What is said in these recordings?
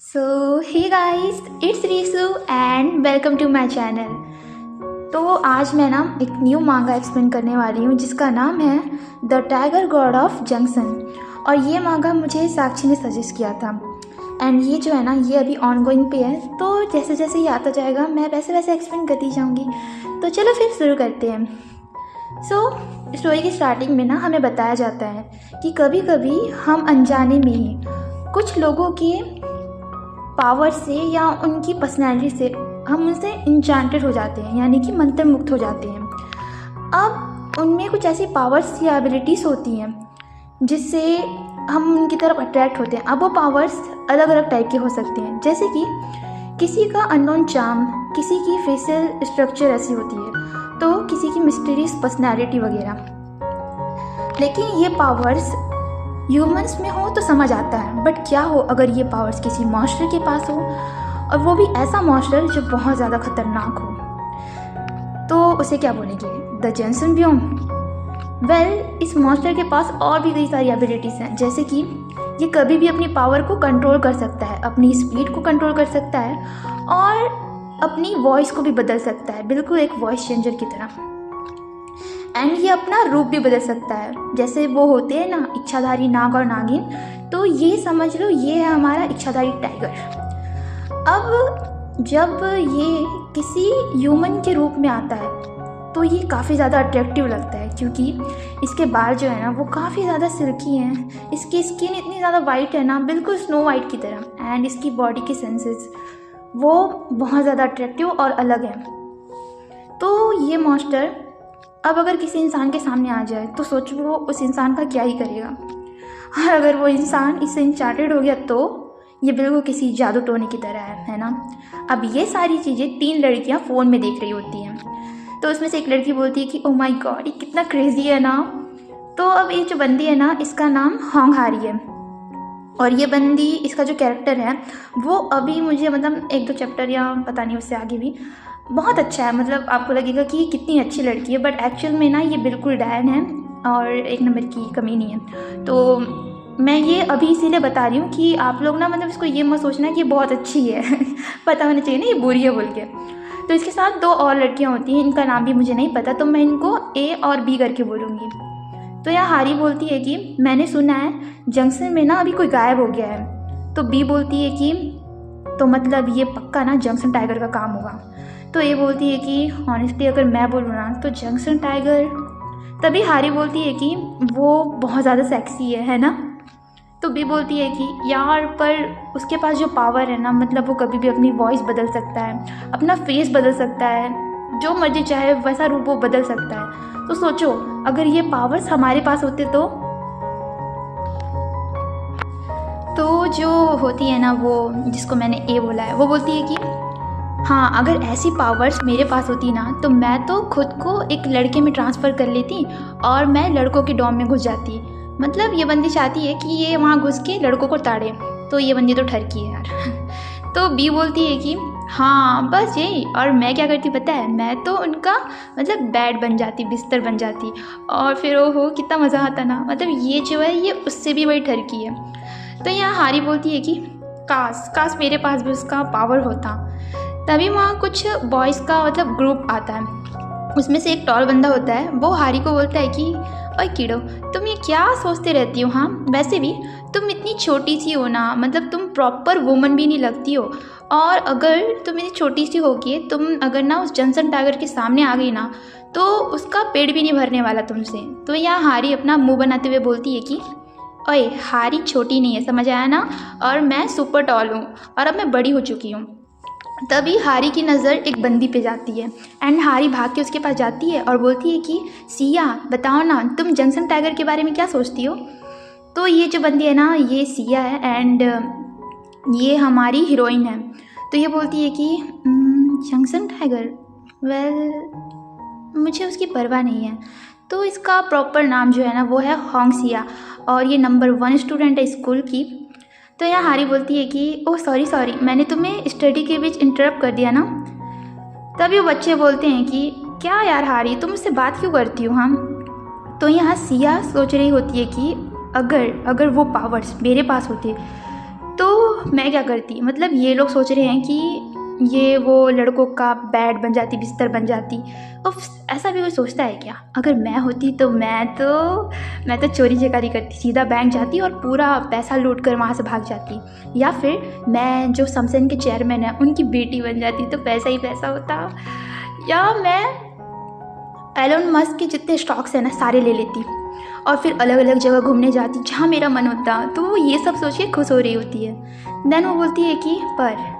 So hey guys, it's Reesu and welcome to my channel. तो आज मैं ना एक न्यू मांगा एक्सप्लेन करने वाली हूँ जिसका नाम है the tiger God of junction. और ये मांगा मुझे साक्षी ने सजेस्ट किया था एंड ये जो है ना ये अभी ऑनगोइंग पे है। तो जैसे जैसे ये आता जाएगा मैं वैसे वैसे एक्सप्लेन करती जाऊँगी। तो चलो फिर शुरू करते हैं। स्टोरी की स्टार्टिंग में ना हमें बताया जाता है कि कभी कभी हम अनजाने में ही कुछ लोगों के पावर से या उनकी पर्सनैलिटी से हम उनसे इंचांटेड हो जाते हैं, यानी कि मंत्र मुक्त हो जाते हैं। अब उनमें कुछ ऐसी पावर्स या एबिलिटीज़ होती हैं जिससे हम उनकी तरफ अट्रैक्ट होते हैं। अब वो पावर्स अलग अलग टाइप के हो सकते हैं, जैसे कि किसी का अननोन चार्म, किसी की फेशियल स्ट्रक्चर ऐसी होती है, तो किसी की मिस्टीरियस पर्सनैलिटी वगैरह। लेकिन ये पावर्स ह्यूमंस में हो तो समझ आता है, बट क्या हो अगर ये पावर्स किसी मॉन्स्टर के पास हो, और वो भी ऐसा मॉन्स्टर जो बहुत ज़्यादा खतरनाक हो। तो उसे क्या बोलेंगे? The junction biome. वेल, इस मॉन्स्टर के पास और भी कई सारी एबिलिटीज़ हैं, जैसे कि ये कभी भी अपनी पावर को कंट्रोल कर सकता है, अपनी स्पीड को कंट्रोल कर सकता है और अपनी वॉइस को भी बदल सकता है, बिल्कुल एक वॉइस चेंजर की तरह। एंड ये अपना रूप भी बदल सकता है, जैसे वो होते हैं ना इच्छाधारी नाग और नागिन, तो ये समझ लो ये है हमारा इच्छाधारी टाइगर। अब जब ये किसी ह्यूमन के रूप में आता है तो ये काफ़ी ज़्यादा अट्रैक्टिव लगता है, क्योंकि इसके बाल जो है ना वो काफ़ी ज़्यादा सिल्की हैं, इसकी स्किन इतनी ज़्यादा वाइट है ना, बिल्कुल स्नो वाइट की तरह, एंड इसकी बॉडी के सेंसेस वो बहुत ज़्यादा अट्रैक्टिव और अलग है। तो ये मॉन्स्टर अब अगर किसी इंसान के सामने आ जाए तो सोचो वो उस इंसान का क्या ही करेगा। और अगर वो इंसान इससे इंचार्टेड हो गया तो ये बिल्कुल किसी जादू टोने की तरह है ना। अब ये सारी चीज़ें 3 लड़कियां फ़ोन में देख रही होती हैं। तो उसमें से एक लड़की बोलती है कि ओ माय गॉड, ये कितना क्रेजी है ना। तो अब ये जो बंदी है ना इसका नाम होंग हारी है, और ये बंदी, इसका जो कैरेक्टर है वो अभी मुझे मतलब 1-2 चैप्टर या पता नहीं उससे आगे भी बहुत अच्छा है। मतलब आपको लगेगा कि ये कितनी अच्छी लड़की है, बट एक्चुअल में ना ये बिल्कुल डायन है और 1 नंबर की कमीनी है। तो मैं ये अभी इसीलिए बता रही हूँ कि आप लोग ना मतलब इसको ये मत सोचना कि ये बहुत अच्छी है पता होना चाहिए ना ये बुरी है बोल के। तो इसके साथ 2 और लड़कियाँ होती हैं, इनका नाम भी मुझे नहीं पता, तो मैं इनको ए और बी करके बोलूँगी। तो यहाँ हारी बोलती है कि मैंने सुना है जंक्शन में ना अभी कोई गायब हो गया है। तो बी बोलती है कि तो मतलब ये पक्का ना जंक्शन टाइगर का काम होगा। तो ये बोलती है कि हॉनेस्टली अगर मैं बोलूँ ना तो जंक्शन टाइगर। तभी हारी बोलती है कि वो बहुत ज़्यादा सेक्सी है ना। तो बी बोलती है कि यार पर उसके पास जो पावर है ना, मतलब वो कभी भी अपनी वॉइस बदल सकता है, अपना फेस बदल सकता है, जो मर्जी चाहे वैसा रूप वो बदल सकता है। तो सोचो अगर ये पावर्स हमारे पास होते तो जो होती है ना वो जिसको मैंने ए बोला है, वो बोलती है कि हाँ अगर ऐसी पावर्स मेरे पास होती ना तो मैं तो खुद को एक लड़के में ट्रांसफ़र कर लेती और मैं लड़कों के डॉम में घुस जाती। मतलब ये बंदी चाहती है कि ये वहाँ घुस के लड़कों को ताड़े, तो ये बंदी तो ठरकी है यार तो बी बोलती है कि हाँ बस यही, और मैं क्या करती पता है, मैं तो उनका मतलब बेड बन जाती, बिस्तर बन जाती, और फिर ओहो कितना मज़ा आता ना। मतलब ये जो है ये उससे भी बड़ी ठरकी है। तो यहाँ हारी बोलती है कि काश मेरे पास भी उसका पावर होता। तभी वहाँ कुछ बॉयज़ का मतलब ग्रुप आता है, उसमें से एक टॉल बंदा होता है, वो हारी को बोलता है कि ओए कीड़ो तुम ये क्या सोचते रहती हो, हाँ वैसे भी तुम इतनी छोटी सी हो ना, मतलब तुम प्रॉपर वुमन भी नहीं लगती हो, और अगर तुम इतनी छोटी सी होगी, तुम अगर ना उस जंक्शन टाइगर के सामने आ गई ना तो उसका पेट भी नहीं भरने वाला तुमसे। तो यहाँ हारी अपना मुँह बनाते हुए बोलती है कि ओए हारी छोटी नहीं है, समझ आया ना, और मैं सुपर टॉल हूँ और अब मैं बड़ी हो चुकी हूँ। तभी हारी की नज़र एक बंदी पे जाती है एंड हारी भाग के उसके पास जाती है और बोलती है कि सिया बताओ ना तुम जंक्शन टाइगर के बारे में क्या सोचती हो। तो ये जो बंदी है ना ये सिया है एंड ये हमारी हीरोइन है। तो ये बोलती है कि जंक्शन टाइगर, वेल मुझे उसकी परवाह नहीं है। तो इसका प्रॉपर नाम जो है ना वो है होंग सिया, और ये नंबर 1 स्टूडेंट है स्कूल की। तो यहाँ हारी बोलती है कि ओह सॉरी मैंने तुम्हें स्टडी के बीच इंटरप्ट कर दिया ना। तभी वो बच्चे बोलते हैं कि क्या यार हारी तुम मुझसे बात क्यों करती हो हम। तो यहाँ सिया सोच रही होती है कि अगर वो पावर्स मेरे पास होते तो मैं क्या करती, मतलब ये लोग सोच रहे हैं कि ये वो लड़कों का बेड बन जाती, बिस्तर बन जाती। उफ, ऐसा भी कोई सोचता है क्या? अगर मैं होती तो मैं तो चोरी चकारी करती, सीधा बैंक जाती और पूरा पैसा लूट कर वहाँ से भाग जाती। या फिर मैं जो सैमसंग के चेयरमैन हैं उनकी बेटी बन जाती, तो पैसा ही पैसा होता। या मैं एलोन मस्क के जितने स्टॉक्स हैं ना सारे ले लेती और फिर अलग अलग जगह घूमने जाती जहाँ मेरा मन होता। तो वो ये सब सोच के खुश हो रही होती है। देन वो बोलती है कि पर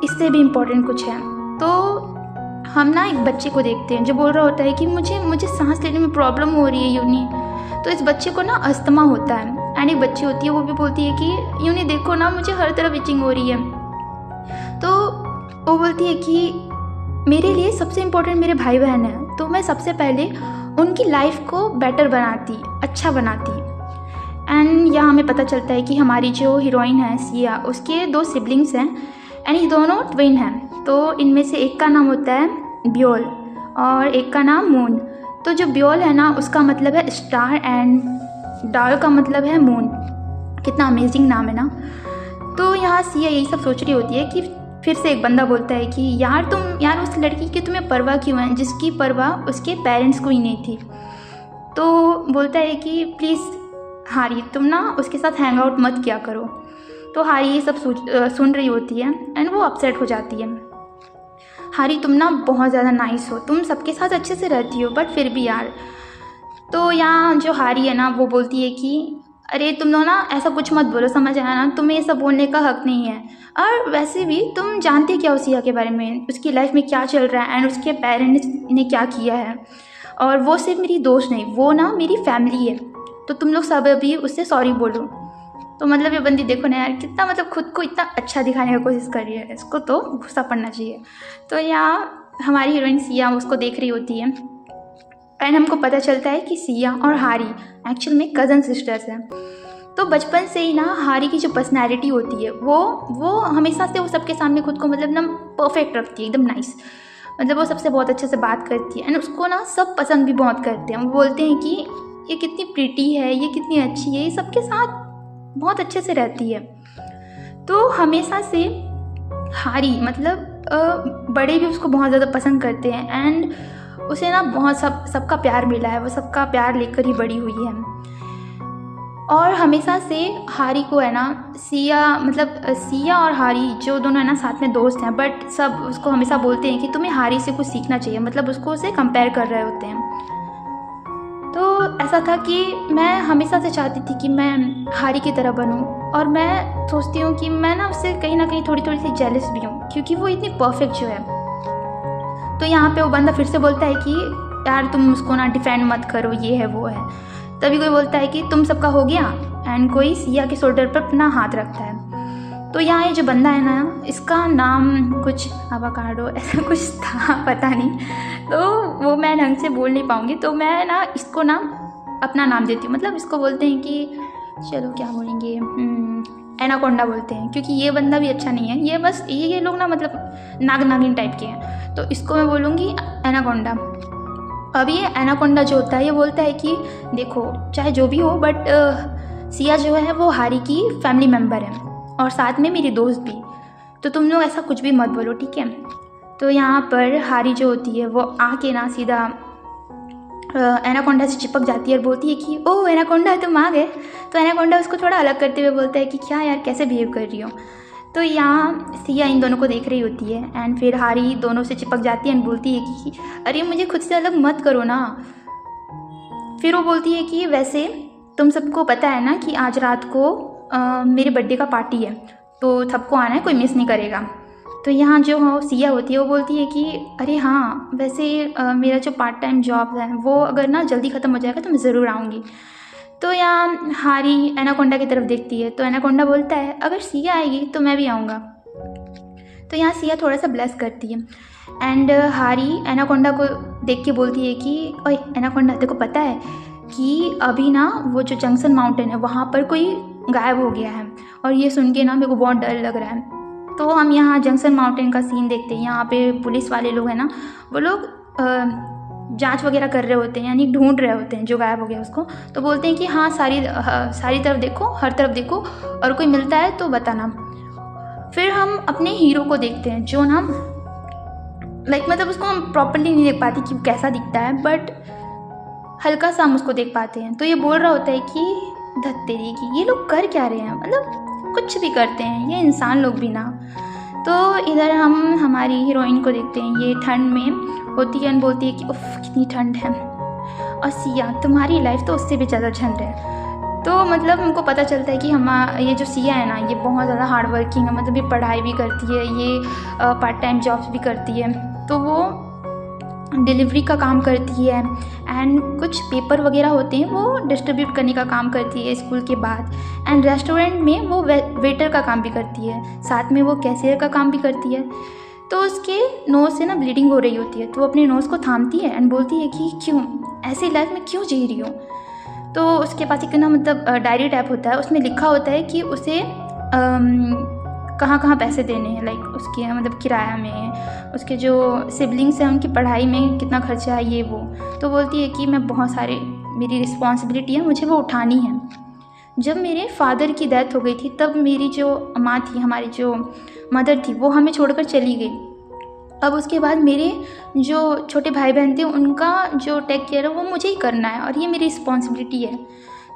इससे भी इम्पोर्टेंट कुछ है। तो हम ना एक बच्चे को देखते हैं जो बोल रहा होता है कि मुझे सांस लेने में प्रॉब्लम हो रही है यूनी। तो इस बच्चे को ना अस्थमा होता है। एंड एक बच्ची होती है, वो भी बोलती है कि यूनी देखो ना, मुझे हर तरफ इचिंग हो रही है। तो वो बोलती है कि मेरे लिए सबसे इम्पोर्टेंट मेरे भाई बहन हैं, तो मैं सबसे पहले उनकी लाइफ को बेटर बनाती, अच्छा बनाती। एंड यहाँ हमें पता चलता है कि हमारी जो हीरोइन है सिया, उसके 2 सिबलिंग्स हैं एंड ये दोनों ट्विन हैं। तो इनमें से एक का नाम होता है ब्योल और एक का नाम मून। तो जो ब्योल है ना उसका मतलब है स्टार एंड डाल का मतलब है मून। कितना अमेजिंग नाम है ना। तो यहाँ सिया यही सब सोच रही होती है कि फिर से एक बंदा बोलता है कि यार उस लड़की की तुम्हें परवाह क्यों है जिसकी परवाह उसके पेरेंट्स को ही नहीं थी। तो बोलता है कि प्लीज़ हारी, तुम ना उसके साथ हैंग आउट मत किया करो। तो हारी ये सब सुन रही होती है एंड वो अपसेट हो जाती है। हारी, तुम ना बहुत ज़्यादा नाइस हो, तुम सबके साथ अच्छे से रहती हो, बट फिर भी यार। तो यहाँ जो हारी है ना वो बोलती है कि अरे तुम लोग ना ऐसा कुछ मत बोलो, समझ आया ना, तुम्हें ये सब बोलने का हक नहीं है। और वैसे भी तुम जानते क्या हो सिया के बारे में, उसकी लाइफ में क्या चल रहा है एंड उसके पेरेंट्स ने क्या किया है। और वो सिर्फ मेरी दोस्त नहीं, वो ना मेरी फैमिली है। तो तुम लोग सब अभी उससे सॉरी बोलो। तो मतलब ये बंदी देखो ना यार, कितना मतलब खुद को इतना अच्छा दिखाने की कोशिश कर रही है। इसको तो गुस्सा पड़ना चाहिए। तो यहाँ हमारी हीरोइन सिया उसको देख रही होती है एंड हमको पता चलता है कि सिया और हारी एक्चुअल में कज़न सिस्टर्स हैं। तो बचपन से ही ना हारी की जो पर्सनैलिटी होती है वो हमेशा से वो सबके सामने खुद को मतलब ना परफेक्ट रखती है, एकदम नाइस। मतलब वो सबसे बहुत अच्छे से बात करती है एंड उसको ना सब पसंद भी बहुत करते हैं। वो बोलते हैं कि ये कितनी प्रीटी है, ये कितनी अच्छी है, ये सबके साथ बहुत अच्छे से रहती है। तो हमेशा से हारी मतलब बड़े भी उसको बहुत ज़्यादा पसंद करते हैं एंड उसे ना बहुत सबका प्यार मिला है, वो सबका प्यार लेकर ही बड़ी हुई है। और हमेशा से हारी को है ना सिया और हारी जो दोनों है ना साथ में दोस्त हैं, बट सब उसको हमेशा बोलते हैं कि तुम्हें हारी से कुछ सीखना चाहिए, मतलब उसको उसे कंपेयर कर रहे होते हैं। तो ऐसा था कि मैं हमेशा से चाहती थी कि मैं हारी की तरह बनूं और मैं सोचती हूँ कि मैं ना उससे कहीं ना कहीं थोड़ी थोड़ी सी जेलस भी हूँ क्योंकि वो इतनी परफेक्ट जो है। तो यहाँ पे वो बंदा फिर से बोलता है कि यार तुम उसको ना डिफेंड मत करो, ये है वो है। तभी कोई बोलता है कि तुम सबका हो गया एंड कोई सिया के शोल्डर पर अपना हाथ रखता है। तो यहाँ ये जो बंदा है ना, इसका नाम कुछ अवाकाडो ऐसा कुछ था, पता नहीं, तो वो मैं ढंग से बोल नहीं पाऊँगी। तो मैं ना इसको ना अपना नाम देती हूँ, मतलब इसको बोलते हैं कि चलो क्या बोलेंगे, एनाकोंडा बोलते हैं, क्योंकि ये बंदा भी अच्छा नहीं है। ये बस ये लोग ना मतलब नागिन टाइप के हैं, तो इसको मैं बोलूँगी एनाकोंडा। अब ये एनाकोंडा जो होता है ये बोलता है कि देखो चाहे जो भी हो बट सिया जो है वो हारी की फैमिली मेम्बर है और साथ में मेरी दोस्त भी, तो तुम लोग ऐसा कुछ भी मत बोलो, ठीक है। तो यहाँ पर हारी जो होती है वो आके ना सीधा एनाकोंडा से चिपक जाती है और बोलती है कि ओह एनाकोंडा तुम आ गए। तो एनाकोंडा उसको थोड़ा अलग करते हुए बोलता है कि क्या यार कैसे बिहेव कर रही हो। तो यहाँ सिया इन दोनों को देख रही होती है एंड फिर हारी दोनों से चिपक जाती है एंड बोलती है कि अरे मुझे खुद से अलग मत करो ना। फिर वो बोलती है कि वैसे तुम सबको पता है ना कि आज रात को मेरे बर्थडे का पार्टी है, तो सबको आना है, कोई मिस नहीं करेगा। तो यहाँ जो सिया होती है वो बोलती है कि अरे हाँ वैसे मेरा जो पार्ट टाइम जॉब है वो अगर ना जल्दी ख़त्म हो जाएगा तो मैं ज़रूर आऊँगी। तो यहाँ हारी एनाकोंडा की तरफ देखती है, तो एनाकोंडा बोलता है अगर सिया आएगी तो मैं भी आऊँगा। तो यहाँ सिया थोड़ा सा ब्लेस करती है एंड हारी एनाकोंडा को देख के बोलती है कि ओए एनाकोंडा तेरे को पता है कि अभी ना वो जो जंक्शन माउंटेन है वहाँ पर कोई गायब हो गया है। और ये सुन के ना मेरे को बहुत डर लग रहा है। तो हम यहाँ जंक्शन माउंटेन का सीन देखते हैं। यहाँ पे पुलिस वाले लोग हैं ना, वो लोग जांच वगैरह कर रहे होते हैं, यानी ढूंढ रहे होते हैं जो गायब हो गया उसको। तो बोलते हैं कि हाँ सारी तरफ देखो, हर तरफ देखो, और कोई मिलता है तो बताना। फिर हम अपने हीरो को देखते हैं जो ना मतलब उसको हम प्रॉपरली नहीं देख पाते कि वो कैसा दिखता है, बट हल्का सा हम उसको देख पाते हैं। तो ये बोल रहा होता है कि धत तेरी की ये लोग कर क्या रहे हैं, मतलब कुछ भी करते हैं ये इंसान लोग भी ना। तो इधर हम हमारी हीरोइन को देखते हैं, ये ठंड में होती है, बोलती है कि उफ कितनी ठंड है, और सिया तुम्हारी लाइफ तो उससे भी ज़्यादा ठंड है। तो मतलब हमको पता चलता है कि ये जो सिया है ना, ये बहुत ज़्यादा हार्ड वर्किंग है, मतलब ये पढ़ाई भी करती है, ये पार्ट टाइम जॉब्स भी करती है। तो वो डिलीवरी का काम करती है, एंड कुछ पेपर वगैरह होते हैं वो डिस्ट्रीब्यूट करने का काम करती है स्कूल के बाद, एंड रेस्टोरेंट में वो वेटर का काम भी करती है, साथ में वो कैशियर का काम भी करती है। तो उसके नोज़ से ना ब्लीडिंग हो रही होती है, तो वो अपने नोज़ को थामती है एंड बोलती है कि क्यों ऐसी लाइफ में क्यों जी रही हूँ। तो उसके पास एक ना मतलब डायरी टाइप होता है, उसमें लिखा होता है कि उसे कहाँ कहाँ पैसे देने हैं, लाइक उसके मतलब किराया में, उसके जो सिबलिंग्स हैं उनकी पढ़ाई में कितना खर्चा है, ये वो। तो बोलती है कि मैं बहुत सारे मेरी रिस्पॉन्सिबिलिटी है, मुझे वो उठानी है। जब मेरे फादर की डेथ हो गई थी तब मेरी जो माँ थी, हमारी जो मदर थी, वो हमें छोड़कर चली गई। अब उसके बाद मेरे जो छोटे भाई बहन थे उनका जो टेक केयर है वो मुझे ही करना है, और ये मेरी रिस्पॉन्सिबिलिटी है।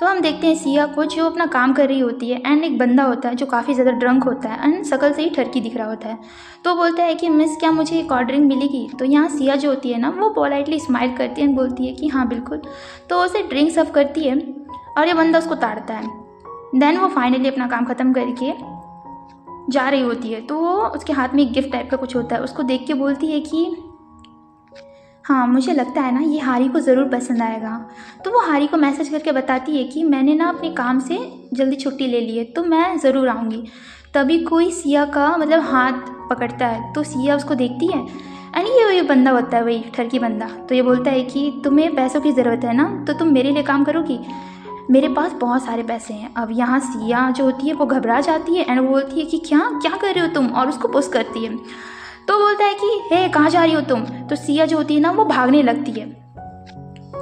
तो हम देखते हैं सिया को जो अपना काम कर रही होती है, एंड एक बंदा होता है जो काफ़ी ज़्यादा ड्रंक होता है एंड शक्ल से ही ठरकी दिख रहा होता है। तो बोलता है कि मिस क्या मुझे एक और ड्रिंक मिलेगी। तो यहाँ सिया जो होती है ना, वो पोलाइटली स्माइल करती है एंड बोलती है कि हाँ बिल्कुल। तो उसे ड्रिंक सर्व करती है और ये बंदा उसको ताड़ता है। देन वो फाइनली अपना काम ख़त्म करके जा रही होती है, तो वो उसके हाथ में एक गिफ्ट टाइप का कुछ होता है, उसको देख के बोलती है कि हाँ मुझे लगता है ना ये हारी को ज़रूर पसंद आएगा। तो वो हारी को मैसेज करके बताती है कि मैंने ना अपने काम से जल्दी छुट्टी ले ली है, तो मैं ज़रूर आऊँगी। तभी कोई सिया का मतलब हाथ पकड़ता है, तो सिया उसको देखती है एंड ये बंदा होता है, वही ठरकी बंदा। तो ये बोलता है कि तुम्हें पैसों की ज़रूरत है ना, तो तुम मेरे लिए काम करोगी, मेरे पास बहुत सारे पैसे हैं। अब यहाँ सिया जो होती है वो घबरा जाती है एंड वो बोलती है कि क्या कर रहे हो तुम, और उसको पुश करती है। तो बोलता है कि हे कहाँ जा रही हो तुम। तो सिया जो होती है ना वो भागने लगती है।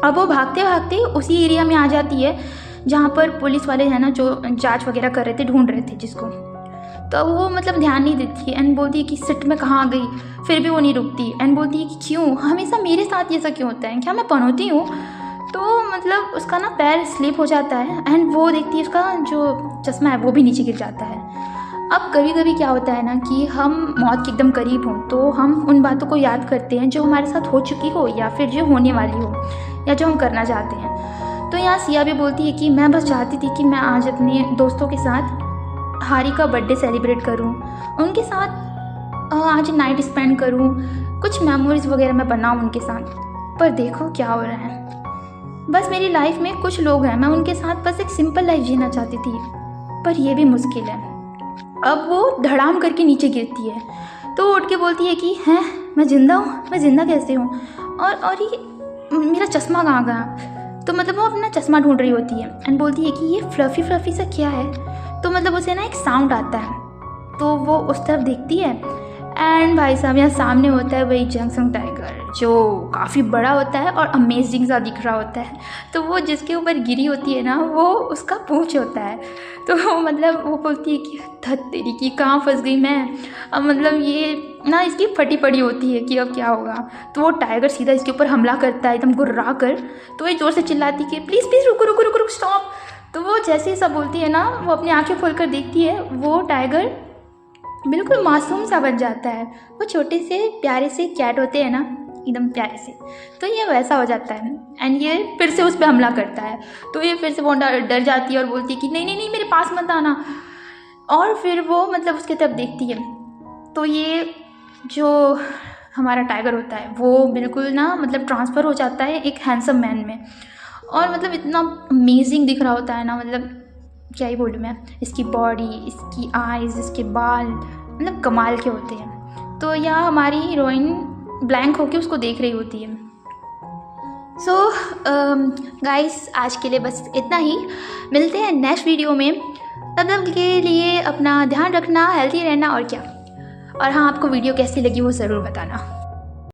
अब वो भागते भागते उसी एरिया में आ जाती है जहाँ पर पुलिस वाले हैं ना, जो जांच वगैरह कर रहे थे, ढूंढ रहे थे जिसको। तो वो मतलब ध्यान नहीं देती है एंड बोलती है कि सिट में कहाँ आ गई। फिर भी वो नहीं रुकती एंड बोलती है कि क्यों हमेशा मेरे साथ ये सब क्यों होता है, क्या मैं पनौती हूँ। तो मतलब उसका ना पैर स्लिप हो जाता है एंड वो देखती है उसका जो चश्मा है वो भी नीचे गिर जाता है। अब कभी कभी क्या होता है ना कि हम मौत के एकदम करीब हों तो हम उन बातों को याद करते हैं जो हमारे साथ हो चुकी हो या फिर जो होने वाली हो या जो हम करना चाहते हैं। तो यहाँ सिया भी बोलती है कि मैं बस चाहती थी कि मैं आज अपने दोस्तों के साथ हारी का बर्थडे सेलिब्रेट करूँ, उनके साथ आज नाइट स्पेंड करूँ, कुछ मेमोरीज वगैरह मैं बनाऊँ उनके साथ। पर देखो क्या हो रहा है, बस मेरी लाइफ में कुछ लोग हैं, मैं उनके साथ बस एक सिंपल लाइफ जीना चाहती थी, पर यह भी मुश्किल है। अब वो धड़ाम करके नीचे गिरती है, तो उठ के बोलती है कि हैं मैं ज़िंदा हूँ, मैं ज़िंदा कैसे हूँ, और ये मेरा चश्मा कहाँ गया। तो मतलब वो अपना चश्मा ढूंढ रही होती है एंड बोलती है कि ये फ्लफ़ी फ्लफ़ी सा क्या है। तो मतलब उसे ना एक साउंड आता है, तो वो उस तरफ देखती है एंड भाई साहब यहाँ सामने होता है वही जंगसन टाइगर जो काफ़ी बड़ा होता है और अमेजिंग सा दिख रहा होता है। तो वो जिसके ऊपर गिरी होती है ना वो उसका पूंछ होता है। तो मतलब वो बोलती है कि धत तेरी की कहाँ फंस गई मैं। अब मतलब ये ना इसकी फटी पड़ी होती है कि अब क्या होगा। तो वो टाइगर सीधा इसके ऊपर हमला करता है एकदम गुर्रा कर। तो ये ज़ोर से चिल्लाती कि प्लीज़ प्लीज़ रुको रुको रुको रुको स्टॉप। तो वो जैसे ही सब बोलती है ना, वो अपनी आँखें खोल कर देखती है, वो टाइगर बिल्कुल मासूम सा बन जाता है। वो छोटे से प्यारे से कैट होते हैं ना, एकदम प्यारे से, तो ये वैसा हो जाता है एंड ये फिर से उस पर हमला करता है। तो ये फिर से वो डर जाती है और बोलती है कि नहीं नहीं नहीं मेरे पास मत आना। और फिर वो मतलब उसके तरफ देखती है, तो ये जो हमारा टाइगर होता है वो बिल्कुल ना मतलब ट्रांसफ़र हो जाता है एक हैंडसम मैन में। और मतलब इतना अमेजिंग दिख रहा होता है ना, मतलब क्या ही बोलूँ मैं। इसकी बॉडी, इसकी आइज़, इसके बाल मतलब कमाल के होते हैं। तो यहाँ हमारी हीरोइन ब्लैंक होके उसको देख रही होती है। सो गाइस आज के लिए बस इतना ही, मिलते हैं नेक्स्ट वीडियो में। तब तक के लिए अपना ध्यान रखना, हेल्थी रहना और क्या। और हाँ, आपको वीडियो कैसी लगी वो ज़रूर बताना।